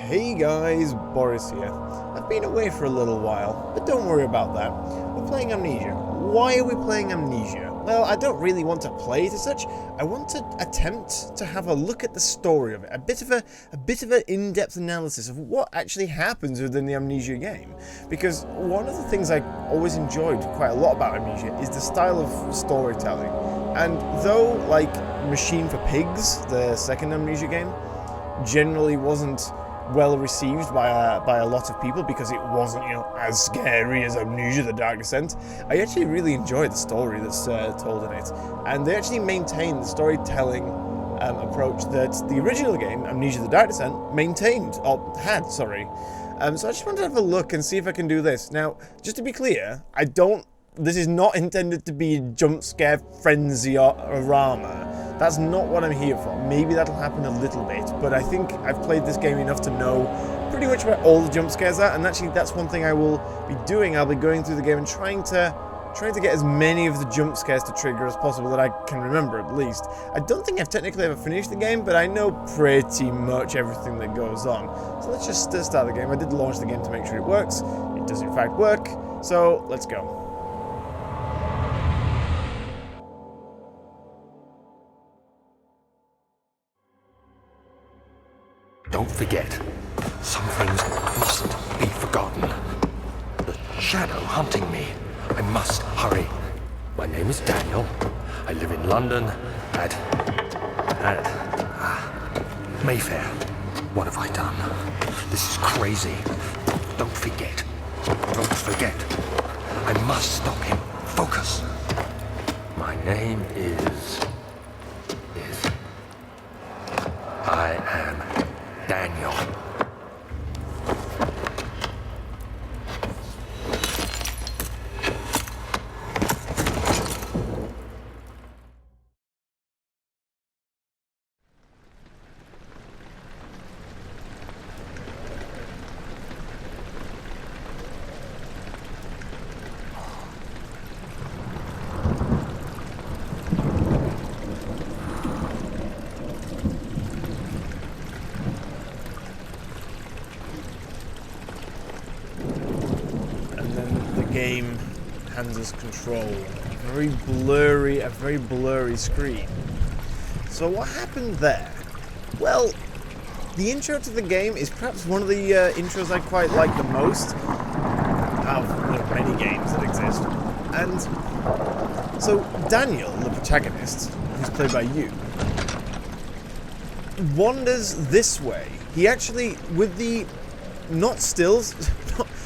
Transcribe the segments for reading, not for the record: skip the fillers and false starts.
Hey guys, Boris here. I've been away for a little while, but don't worry about that. We're playing Amnesia. Why are we playing Amnesia? Well, I don't really want to play it as such. I want to attempt to have a look at the story of it, a bit of an in-depth analysis of what actually happens within the Amnesia game. Because one of the things I always enjoyed quite a lot about Amnesia is the style of storytelling. And though, like Machine for Pigs, the second Amnesia game, generally wasn't well received by a lot of people because it wasn't, as scary as Amnesia: The Dark Descent. I actually really enjoyed the story that's told in it, and they actually maintain the storytelling approach that the original game, Amnesia: The Dark Descent, maintained, or had, sorry. So I just wanted to have a look and see if I can do this. Now, just to be clear, this is not intended to be a jump scare frenzy or rama. That's not what I'm here for. Maybe that'll happen a little bit, but I think I've played this game enough to know pretty much where all the jump scares are, and actually that's one thing I will be doing. I'll be going through the game and trying to get as many of the jump scares to trigger as possible that I can remember, at least. I don't think I've technically ever finished the game, but I know pretty much everything that goes on. So let's just start the game. I did launch the game to make sure it works. It does in fact work, so let's go. Don't forget, some things mustn't be forgotten. The shadow hunting me. I must hurry. My name is Daniel. I live in London at Mayfair. What have I done? This is crazy. Don't forget. Don't forget. I must stop him. Focus. My name is... I am Daniel. Game hands us control. A very blurry screen. So what happened there? Well, the intro to the game is perhaps one of the intros I quite like the most out of many games that exist. And so Daniel, the protagonist, who's played by you, wanders this way. He actually, with the not stills,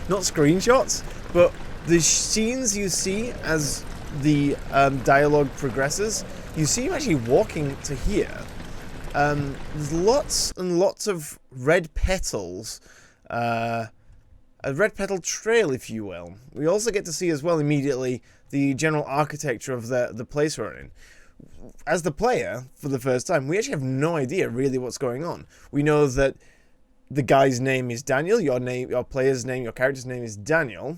not screenshots, but the scenes you see as the dialogue progresses, you see him actually walking to here. There's lots and lots of red petals, a red petal trail, if you will. We also get to see as well immediately the general architecture of the place we're in. As the player, for the first time, we actually have no idea really what's going on. We know that the guy's name is Daniel, your player's name, your character's name is Daniel.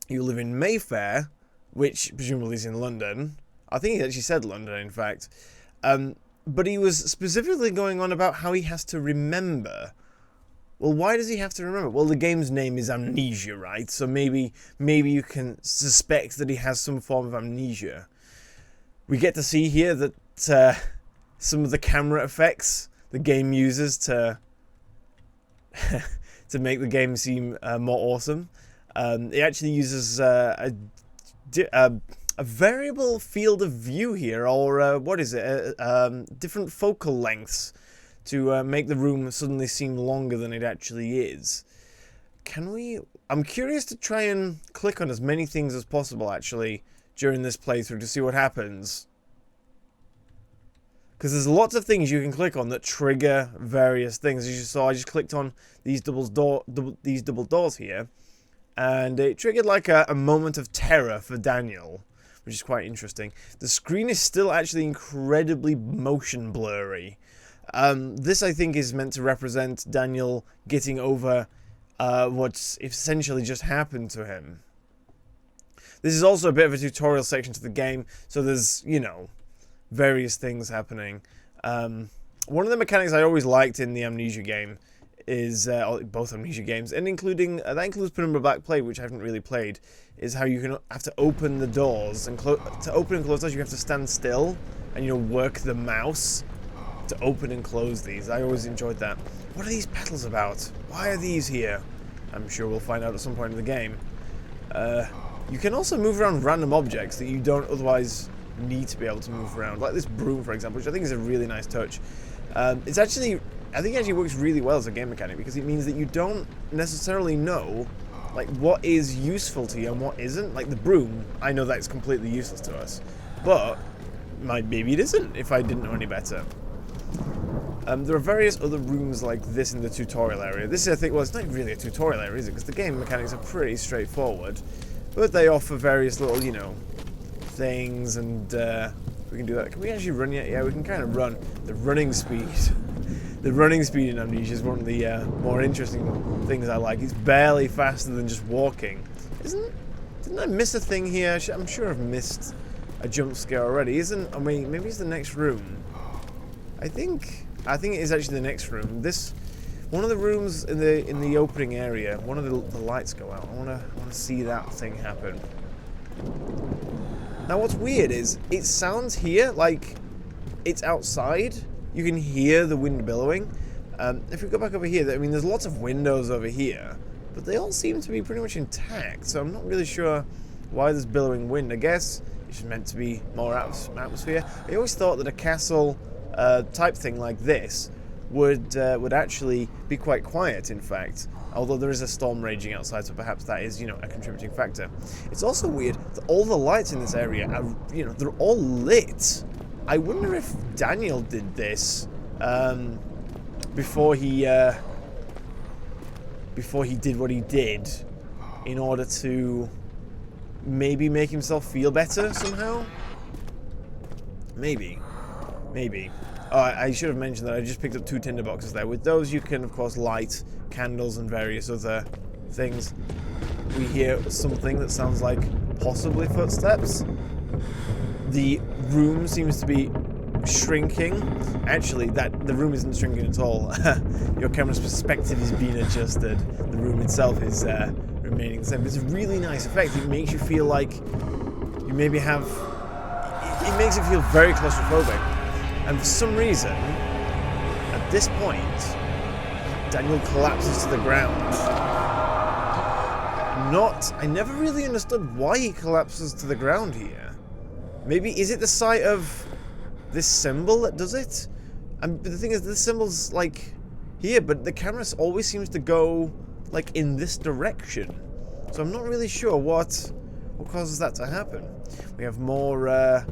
You live in Mayfair, which presumably is in London. I think he actually said London, in fact. But he was specifically going on about how he has to remember. Well, why does he have to remember? Well, the game's name is Amnesia, right? So maybe you can suspect that he has some form of amnesia. We get to see here that some of the camera effects the game uses to to make the game seem more awesome. It actually uses a variable field of view here, or what is it? Different focal lengths to make the room suddenly seem longer than it actually is. Can we? I'm curious to try and click on as many things as possible actually during this playthrough to see what happens. Because there's lots of things you can click on that trigger various things. As you saw, I just clicked on these double doors here, and it triggered like a moment of terror for Daniel, which is quite interesting. The screen is still actually incredibly motion blurry. This, I think, is meant to represent Daniel getting over what's essentially just happened to him. This is also a bit of a tutorial section to the game, so there's, various things happening. One of the mechanics I always liked in the Amnesia game is both Amnesia games, and including that includes Penumbra Black Plague, which I haven't really played, is how you have to open the doors, and to open and close doors you have to stand still and work the mouse to open and close these. I always enjoyed that. What are these petals about? Why are these here? I'm sure we'll find out at some point in the game. You can also move around random objects that you don't otherwise need to be able to move around, like this broom, for example, which I think is a really nice touch. I think it actually works really well as a game mechanic, because it means that you don't necessarily know like what is useful to you and what isn't. Like the broom, I know that it's completely useless to us, but maybe it isn't if I didn't know any better. There are various other rooms like this in the tutorial area. This is, I think, well, it's not really a tutorial area, is it? Because the game mechanics are pretty straightforward, but they offer various little, things, and we can do that. Can we actually run yet? Yeah, we can kind of run. The running speed. The running speed in Amnesia is one of the more interesting things I like. It's barely faster than just walking. Didn't I miss a thing here? I'm sure I've missed a jump scare already. I mean, maybe it's the next room. I think it is actually the next room. One of the rooms in the opening area, one of the lights go out. I wanna see that thing happen. Now what's weird is it sounds here like it's outside. You can hear the wind billowing. If we go back over here, I mean, there's lots of windows over here, but they all seem to be pretty much intact, so I'm not really sure why there's billowing wind. I guess it's just meant to be more atmosphere. I always thought that a castle type thing like this would actually be quite quiet, in fact, although there is a storm raging outside, so perhaps that is, a contributing factor. It's also weird that all the lights in this area are, they're all lit. I wonder if Daniel did this before he did what he did in order to maybe make himself feel better somehow. Maybe. Oh, I should have mentioned that I just picked up 2 tinder boxes there. With those, you can, of course, light candles and various other things. We hear something that sounds like possibly footsteps. The room seems to be shrinking. Actually, the room isn't shrinking at all. Your camera's perspective is being adjusted. The room itself is remaining the same. It's a really nice effect. It makes you feel like you maybe have... It makes it feel very claustrophobic. And for some reason, at this point, Daniel collapses to the ground. I never really understood why he collapses to the ground here. Maybe, is it the sight of this symbol that does it? But the thing is, this symbol's, like, here, but the camera always seems to go, like, in this direction. So I'm not really sure what causes that to happen. We have more,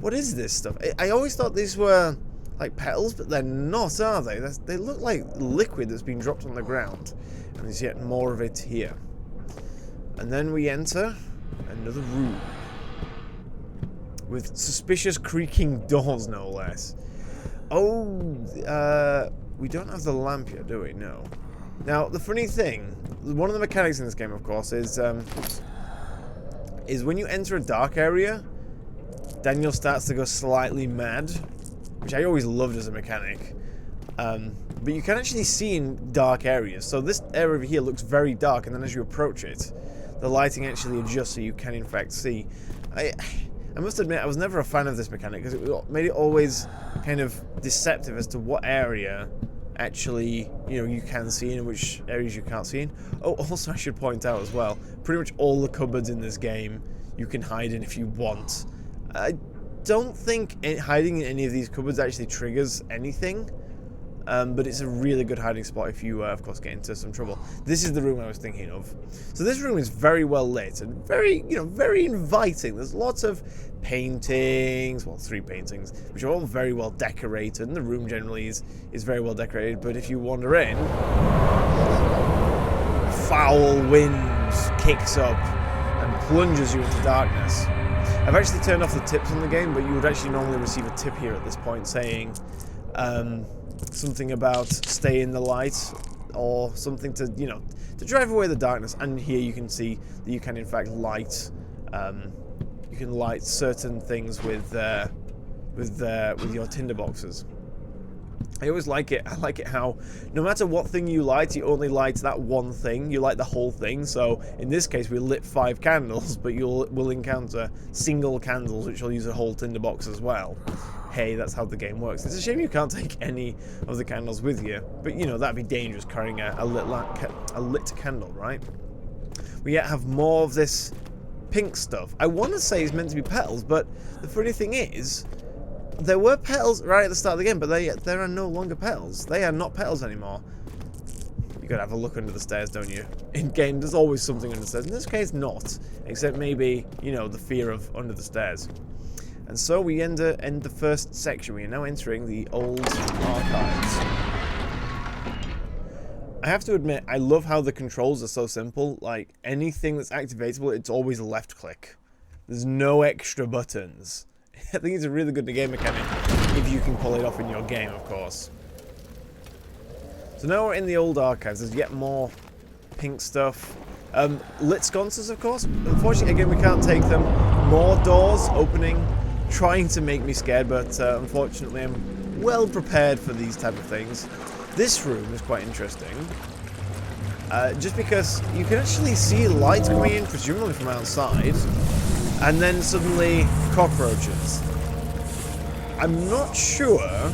what is this stuff? I always thought these were, like, petals, but they're not, are they? They look like liquid that's been dropped on the ground. And there's yet more of it here. And then we enter another room. With suspicious creaking doors, no less. Oh, we don't have the lamp yet, do we? No. Now, the funny thing, one of the mechanics in this game, of course, is when you enter a dark area, Daniel starts to go slightly mad, which I always loved as a mechanic. But you can actually see in dark areas. So this area over here looks very dark, and then as you approach it, the lighting actually adjusts so you can, in fact, see. I must admit, I was never a fan of this mechanic because it made it always kind of deceptive as to what area actually, you can see in and which areas you can't see in. Oh, also I should point out as well, pretty much all the cupboards in this game you can hide in if you want. I don't think hiding in any of these cupboards actually triggers anything. But it's a really good hiding spot if you, of course, get into some trouble. This is the room I was thinking of. So this room is very well lit and very, very inviting. There's lots of paintings, well, 3 paintings, which are all very well decorated, and the room generally is very well decorated. But if you wander in, foul wind kicks up and plunges you into darkness. I've actually turned off the tips on the game, but you would actually normally receive a tip here at this point saying, something about stay in the light, or something to, to drive away the darkness. And here you can see that you can, in fact, light, you can light certain things with your tinder boxes. I always like it. I like it how no matter what thing you light, you only light that one thing. You light the whole thing. So in this case, we lit 5 candles, but we'll encounter single candles, which will use a whole tinderbox as well. Hey, that's how the game works. It's a shame you can't take any of the candles with you, but you know that'd be dangerous carrying a lit candle, right? We yet have more of this pink stuff. I want to say it's meant to be petals, but the funny thing is, there were petals right at the start of the game, but there are no longer petals. They are not petals anymore. You gotta have a look under the stairs, don't you? In game, there's always something under the stairs. In this case, not. Except maybe, you know, the fear of under the stairs. And so we end the first section. We are now entering the old archives. I have to admit, I love how the controls are so simple. Like, anything that's activatable, it's always left click. There's no extra buttons. I think it's a really good game mechanic, if you can pull it off in your game, of course. So now we're in the old archives. There's yet more pink stuff. Lit sconces, of course. Unfortunately, again, we can't take them. More doors opening, trying to make me scared, but unfortunately, I'm well prepared for these type of things. This room is quite interesting. Just because you can actually see light coming in, presumably from outside. And then suddenly, cockroaches. I'm not sure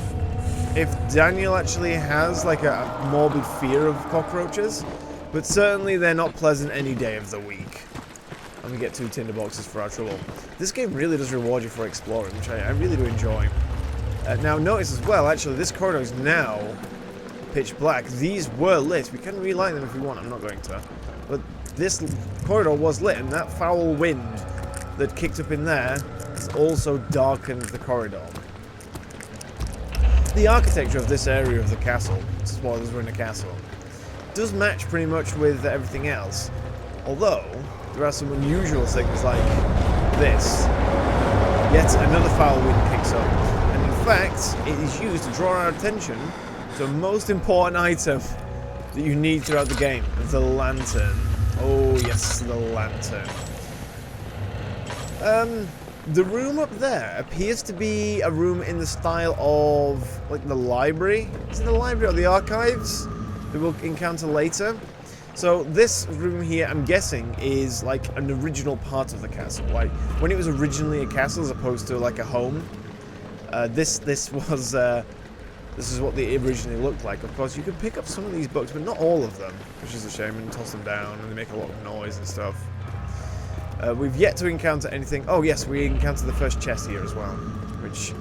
if Daniel actually has like a morbid fear of cockroaches, but certainly they're not pleasant any day of the week. And we get 2 tinderboxes for our trouble. This game really does reward you for exploring, which I really do enjoy. Now notice as well, actually, this corridor is now pitch black. These were lit. We can relight them if we want. I'm not going to. But this corridor was lit, and that foul wind that kicked up in there has also darkened the corridor. The architecture of this area of the castle, spoilers, we're in a castle, does match pretty much with everything else. Although, there are some unusual things like this. Yet another foul wind kicks up. And in fact, it is used to draw our attention to the most important item that you need throughout the game. The lantern. Oh yes, the lantern. The room up there appears to be a room in the style of, like, the library. Is it the library or the archives that we'll encounter later? So this room here, I'm guessing, is like an original part of the castle. Like, when it was originally a castle as opposed to like a home. This is what they originally looked like. Of course, you could pick up some of these books, but not all of them, which is a shame, and toss them down, and they make a lot of noise and stuff. We've yet to encounter anything. Oh yes, we encounter the first chest here as well, which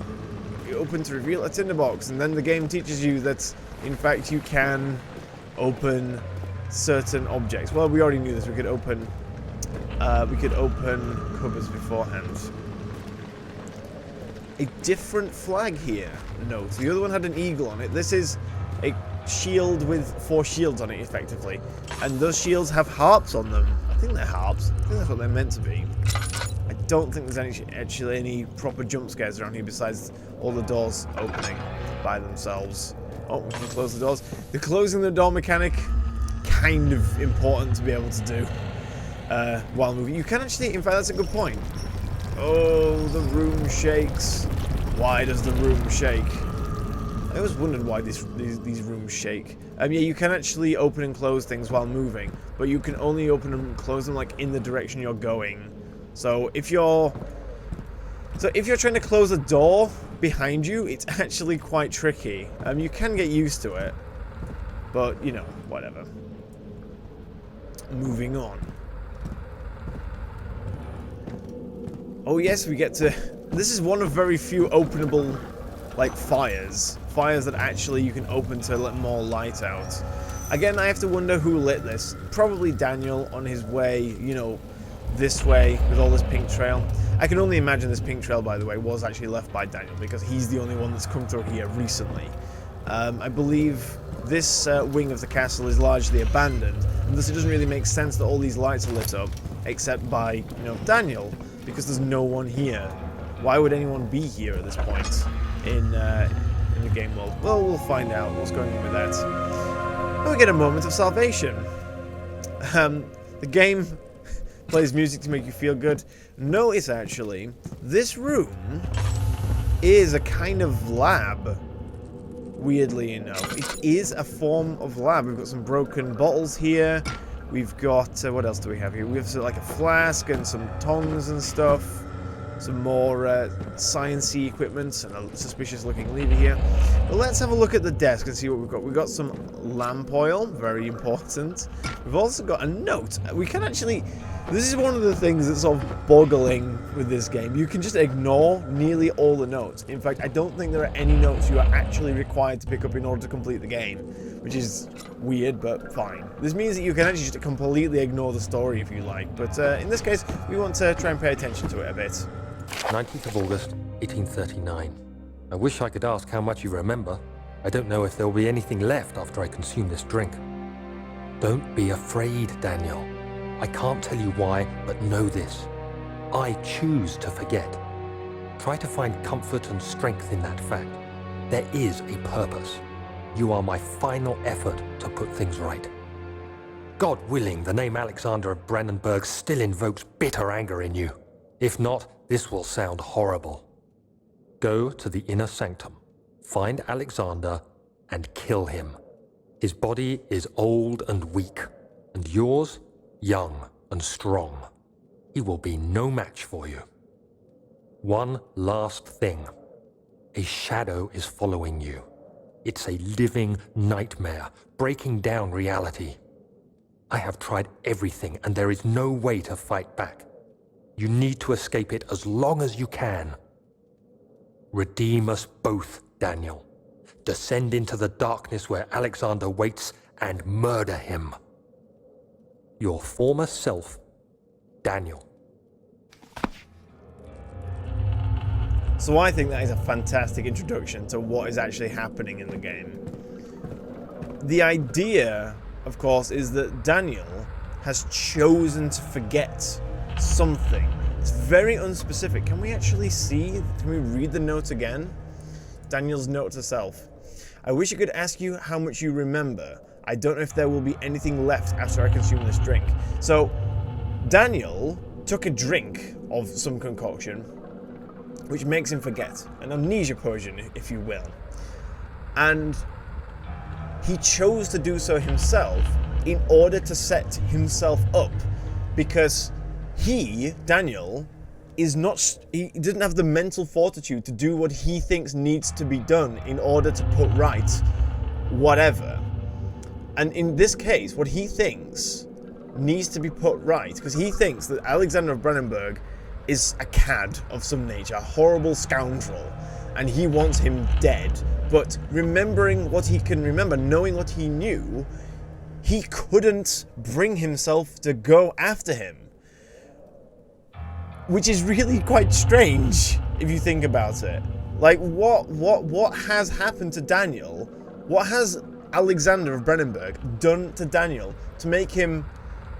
you open to reveal a tinderbox, and then the game teaches you that, in fact, you can open certain objects. Well, we already knew this. We could open cupboards beforehand. A different flag here. Note, the other one had an eagle on it. This is a shield with 4 shields on it, effectively, and those shields have harps on them. I think they're harps. I think that's what they're meant to be. I don't think there's actually any proper jump scares around here besides all the doors opening by themselves. Oh, we can close the doors. The closing the door mechanic, kind of important to be able to do while moving. You can actually, in fact, that's a good point. Oh, the room shakes. Why does the room shake? I always wondered why these rooms shake. Yeah, you can actually open and close things while moving, but you can only open and close them like in the direction you're going. So if you're trying to close a door behind you, it's actually quite tricky. You can get used to it, but you know, whatever. Moving on. Oh yes, we get to. This is one of very few openable, like, fires that actually you can open to let more light out. Again, I have to wonder who lit this. Probably Daniel on his way, you know, this way with all this pink trail. I can only imagine this pink trail, by the way, was actually left by Daniel because he's the only one that's come through here recently. I believe this wing of the castle is largely abandoned, and thus it doesn't really make sense that all these lights are lit up, except by, you know, Daniel, because there's no one here. Why would anyone be here at this point in the game world? Well, we'll find out what's going on with that. And we get a moment of salvation. The game plays music to make you feel good. Notice, actually, this room is a kind of lab weirdly enough. It is a form of lab. We've got some broken bottles here. We've got, what else do we have here? We have like a flask and some tongs and stuff. Some more science-y equipment and a suspicious-looking lever here. But let's have a look at the desk and see what we've got. We've got some lamp oil, very important. We've also got a note. We can actually... This is one of the things that's sort of boggling with this game. You can just ignore nearly all the notes. In fact, I don't think there are any notes you are actually required to pick up in order to complete the game, which is weird, but fine. This means that you can actually just completely ignore the story if you like, but in this case, we want to try and pay attention to it a bit. 19th of August, 1839. I wish I could ask how much you remember. I don't know if there will be anything left after I consume this drink. Don't be afraid, Daniel. I can't tell you why, but know this. I choose to forget. Try to find comfort and strength in that fact. There is a purpose. You are my final effort to put things right. God willing, the name Alexander of Brandenburg still invokes bitter anger in you. If not, this will sound horrible. Go to the inner sanctum, find Alexander, and kill him. His body is old and weak, and yours, young and strong. He will be no match for you. One last thing. A shadow is following you. It's a living nightmare, breaking down reality. I have tried everything, and there is no way to fight back. You need to escape it as long as you can. Redeem us both, Daniel. Descend into the darkness where Alexander waits and murder him. Your former self, Daniel. So I think that is a fantastic introduction to what is actually happening in the game. The idea, of course, is that Daniel has chosen to forget something. It's very unspecific. Can we actually see? Can we read the note again? Daniel's note to self. I wish I could ask you how much you remember. I don't know if there will be anything left after I consume this drink. So, Daniel took a drink of some concoction, which makes him forget. An amnesia potion, if you will. And he chose to do so himself in order to set himself up, because he, Daniel, he doesn't have the mental fortitude to do what he thinks needs to be done in order to put right whatever. And in this case, what he thinks needs to be put right, because he thinks that Alexander of Brandenburg is a cad of some nature, a horrible scoundrel, and he wants him dead. But remembering what he can remember, knowing what he knew, he couldn't bring himself to go after him. Which is really quite strange, if you think about it. Like, what has happened to Daniel? What has Alexander of Brandenburg done to Daniel to make him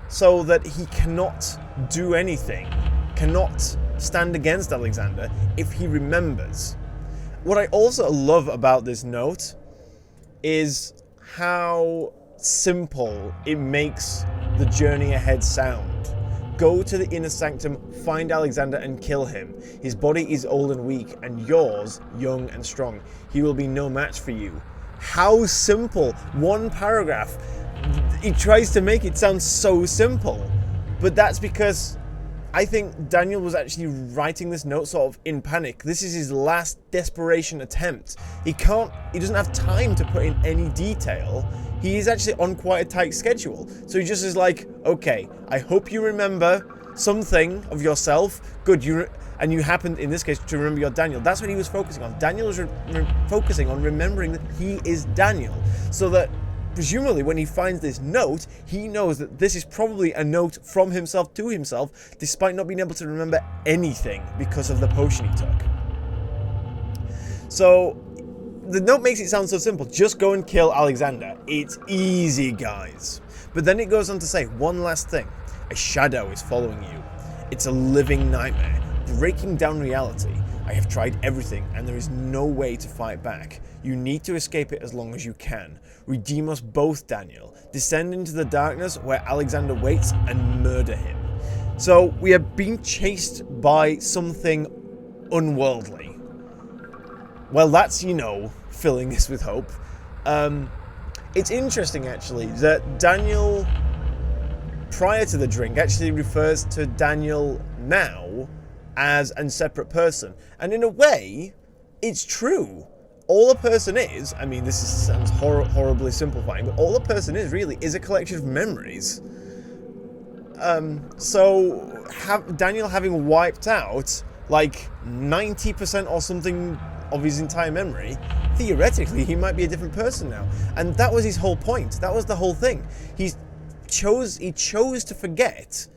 so that he cannot do anything, cannot stand against Alexander if he remembers? What I also love about this note is how simple it makes the journey ahead sound. Go to the inner sanctum, find Alexander and kill him. His body is old and weak, and yours, young and strong. He will be no match for you. How simple. One paragraph. He tries to make it sound so simple. But that's because I think Daniel was actually writing this note sort of in panic. This is his last desperation attempt. He doesn't have time to put in any detail. He is actually on quite a tight schedule. So he just is like, okay, I hope you remember something of yourself. Good, and you happened, in this case, to remember your Daniel. That's what he was focusing on. Daniel was focusing on remembering that he is Daniel. So that, presumably, when he finds this note, he knows that this is probably a note from himself to himself, despite not being able to remember anything because of the potion he took. So the note makes it sound so simple. Just go and kill Alexander. It's easy, guys. But then it goes on to say, one last thing. A shadow is following you. It's a living nightmare, breaking down reality. I have tried everything, and there is no way to fight back. You need to escape it as long as you can. Redeem us both, Daniel. Descend into the darkness where Alexander waits and murder him. So we are being chased by something unworldly. Well, that's, filling this with hope. It's interesting, actually, that Daniel, prior to the drink, actually refers to Daniel now as a separate person. And in a way, it's true. All a person is, I mean, sounds horribly simplifying, but all a person is, really, is a collection of memories. So, Daniel having wiped out, like, 90% or something of his entire memory, theoretically, he might be a different person now. And that was his whole point. That was the whole thing. He chose to forget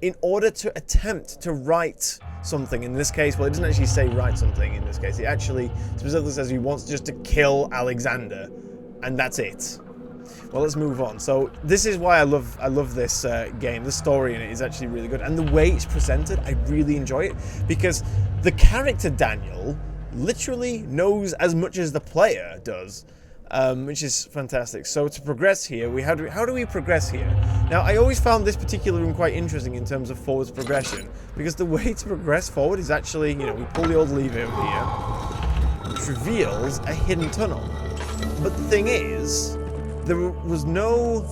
in order to attempt to write something. In this case, well, it doesn't actually say write something in this case. It actually specifically says he wants just to kill Alexander, and that's it. Well, let's move on. So this is why I love this game. The story in it is actually really good, and the way it's presented, I really enjoy it, because the character Daniel literally knows as much as the player does, which is fantastic. So to progress here, how do we progress here? Now, I always found this particular room quite interesting in terms of forwards progression, because the way to progress forward is actually, you know, we pull the old lever over here, which reveals a hidden tunnel. But the thing is, there was no...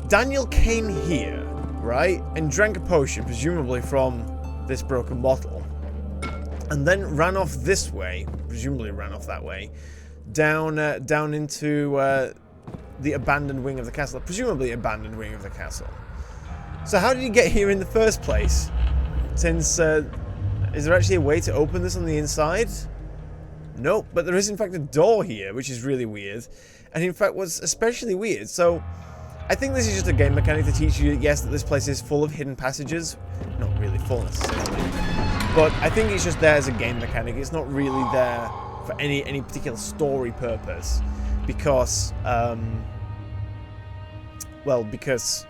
Daniel came here, right, and drank a potion, presumably from this broken bottle, and then ran off this way, presumably ran off that way, down into the abandoned wing of the castle, presumably abandoned wing of the castle. So how did he get here in the first place? Since, is there actually a way to open this on the inside? Nope, but there is in fact a door here, which is really weird. And in fact, what's especially weird, so I think this is just a game mechanic to teach you, yes, that this place is full of hidden passages. Not really full necessarily, but I think it's just there as a game mechanic. It's not really there for any particular story purpose, because, well, because,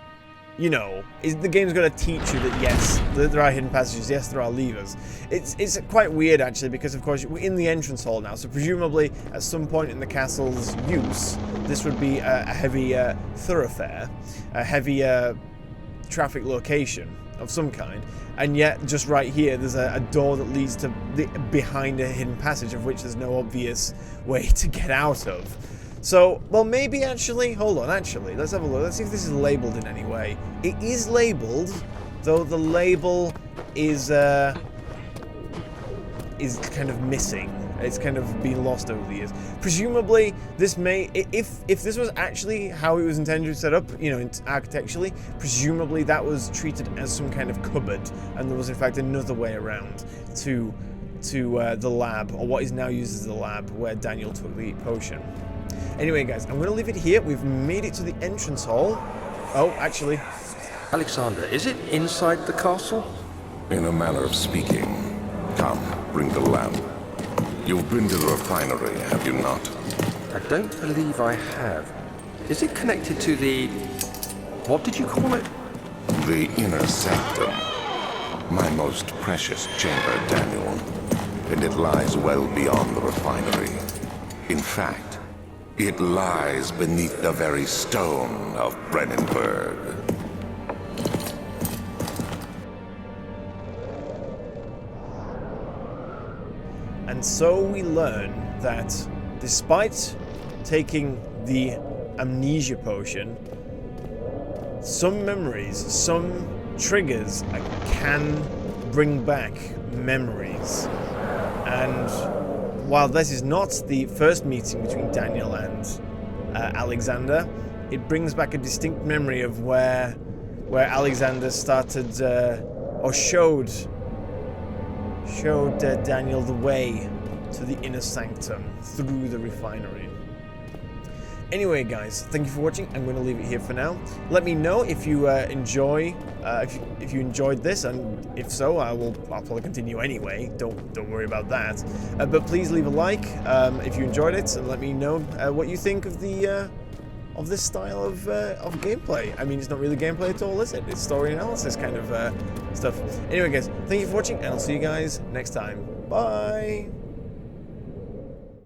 you know, the game's going to teach you that, yes, there are hidden passages, yes, there are levers. It's quite weird, actually, because, of course, we're in the entrance hall now, so presumably, at some point in the castle's use, this would be a heavy thoroughfare, a heavy traffic location of some kind, and yet, just right here, there's a door that leads to behind a hidden passage, of which there's no obvious way to get out of. So, well, maybe actually, hold on, actually, let's have a look. Let's see if this is labeled in any way. It is labeled, though the label is kind of missing. It's kind of been lost over the years. Presumably, this may, if this was actually how it was intended to set up, you know, architecturally, presumably that was treated as some kind of cupboard, and there was in fact another way around to the lab, or what is now used as the lab, where Daniel took the potion. Anyway, guys, I'm going to leave it here. We've made it to the entrance hall. Oh, actually. Alexander, is it inside the castle? In a manner of speaking. Come, bring the lamp. You've been to the refinery, have you not? I don't believe I have. Is it connected to the... what did you call it? The inner sanctum. My most precious chamber, Daniel. And it lies well beyond the refinery. In fact, it lies beneath the very stone of Brennenburg. And so we learn that despite taking the amnesia potion, some memories, some triggers can bring back memories. And while this is not the first meeting between Daniel and Alexander, it brings back a distinct memory of where Alexander started, or showed Daniel the way to the inner sanctum through the refinery. Anyway, guys, thank you for watching. I'm going to leave it here for now. Let me know if you enjoyed this, and if so, I'll probably continue anyway. Don't worry about that. But please leave a like if you enjoyed it, and let me know what you think of this style of gameplay. I mean, it's not really gameplay at all, is it? It's story analysis kind of stuff. Anyway, guys, thank you for watching, and I'll see you guys next time. Bye.